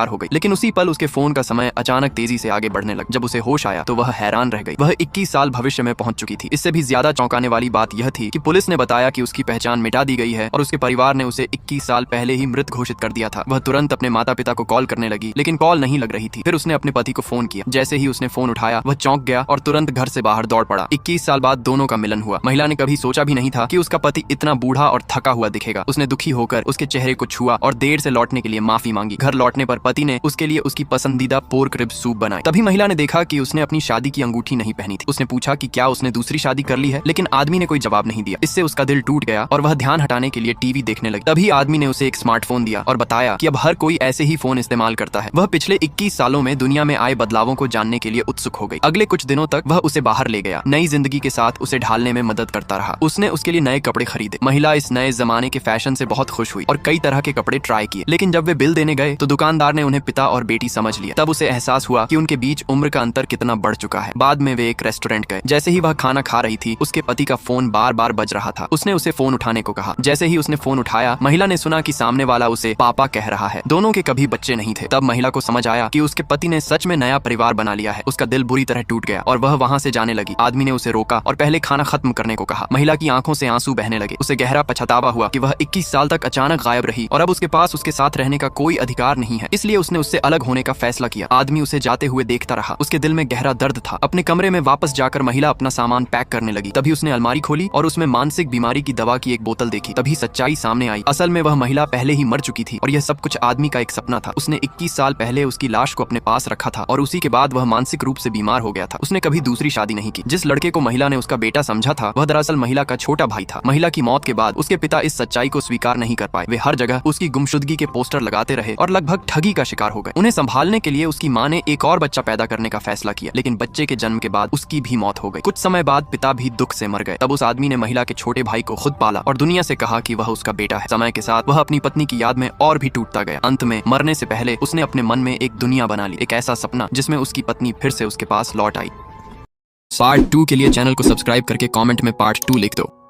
हो गई। लेकिन उसी पल उसके फोन का समय अचानक तेजी से आगे बढ़ने लगा। जब उसे होश आया तो वह हैरान रह गई। वह 21 साल भविष्य में पहुंच चुकी थी। इससे भी ज्यादा चौंकाने वाली बात यह थी कि पुलिस ने बताया कि उसकी पहचान मिटा दी गई है और उसके परिवार ने उसे 21 साल पहले ही मृत घोषित कर दिया था। वह तुरंत अपने माता पिता को कॉल करने लगी, लेकिन कॉल नहीं लग रही थी। फिर उसने अपने पति को फोन किया। जैसे ही उसने फोन उठाया वह चौंक गया और तुरंत घर से बाहर दौड़ पड़ा। 21 साल बाद दोनों का मिलन हुआ। महिला ने कभी सोचा भी नहीं था कि उसका पति इतना बूढ़ा और थका हुआ दिखेगा। उसने दुखी होकर उसके चेहरे को छुआ और देर से लौटने के लिए माफी मांगी। घर लौटने पर पति ने उसके लिए उसकी पसंदीदा पोर्क रिब सूप बनाई। तभी महिला ने देखा कि उसने अपनी शादी की अंगूठी नहीं पहनी थी। उसने पूछा कि क्या उसने दूसरी शादी कर ली है, लेकिन आदमी ने कोई जवाब नहीं दिया। इससे उसका दिल टूट गया और वह ध्यान हटाने के लिए टीवी देखने लगी। तभी आदमी ने उसे एक स्मार्टफोन दिया और बताया कि अब हर कोई ऐसे ही फोन इस्तेमाल करता है। वह पिछले 21 सालों में दुनिया में आए बदलावों को जानने के लिए उत्सुक हो गई। अगले कुछ दिनों तक वह उसे बाहर ले गया, नई जिंदगी के साथ उसे ढालने में मदद करता रहा। उसने उसके लिए नए कपड़े खरीदे। महिला इस नए जमाने के फैशन से बहुत खुश हुई और कई तरह के कपड़े ट्राई किए। लेकिन जब वे बिल देने गए तो दुकानदार ने उन्हें पिता और बेटी समझ लिया। तब उसे एहसास हुआ कि उनके बीच उम्र का अंतर कितना बढ़ चुका है। बाद में वे एक रेस्टोरेंट गए। जैसे ही वह खाना खा रही थी उसके पति का फोन बार बार बज रहा था। उसने उसे फोन उठाने को कहा। जैसे ही उसने फोन उठाया महिला ने सुना कि सामने वाला उसे पापा कह रहा है। दोनों के कभी बच्चे नहीं थे। तब महिला को समझ आया कि उसके पति ने सच में नया परिवार बना लिया है। उसका दिल बुरी तरह टूट गया और वह वहां से जाने लगी। आदमी ने उसे रोका और पहले खाना खत्म करने को कहा। महिला की आंखों से आंसू बहने लगे। उसे गहरा पछतावा हुआ कि वह 21 साल तक अचानक गायब रही और अब उसके पास उसके साथ रहने का कोई अधिकार नहीं है। इसलिए उसने उससे अलग होने का फैसला किया। आदमी उसे जाते हुए देखता रहा। उसके दिल में गहरा दर्द था। अपने कमरे में वापस जाकर महिला अपना सामान पैक करने लगी। तभी उसने अलमारी खोली और उसमें मानसिक बीमारी की दवा की एक बोतल देखी। तभी सच्चाई सामने आई। असल में वह महिला पहले ही मर चुकी थी और यह सब कुछ आदमी का एक सपना था। उसने 21 साल पहले उसकी लाश को अपने पास रखा था और उसी के बाद वह मानसिक रूप से बीमार हो गया था। उसने कभी दूसरी शादी नहीं की। जिस लड़के को महिला ने उसका बेटा समझा था वह दरअसल महिला का छोटा भाई था। महिला की मौत के बाद उसके पिता इस सच्चाई को स्वीकार नहीं कर पाए। वे हर जगह उसकी गुमशुदगी के पोस्टर लगाते रहे और लगभग ठगी का शिकार हो गए। उन्हें संभालने के लिए उसकी मां ने एक और बच्चा पैदा करने का फैसला किया, लेकिन बच्चे के जन्म के बाद उसकी भी मौत हो गई। कुछ समय बाद पिता भी दुख से मर गए। तब उस आदमी ने महिला के छोटे भाई को खुद पाला और दुनिया से कहा कि वह उसका बेटा है। समय के साथ वह अपनी पत्नी की याद में और भी टूटता गया। अंत में मरने से पहले उसने अपने मन में एक दुनिया बना ली, एक ऐसा सपना जिसमें उसकी पत्नी फिर से उसके पास लौट आई। पार्ट 2 के लिए चैनल को सब्सक्राइब करके कमेंट में पार्ट 2 लिख दो।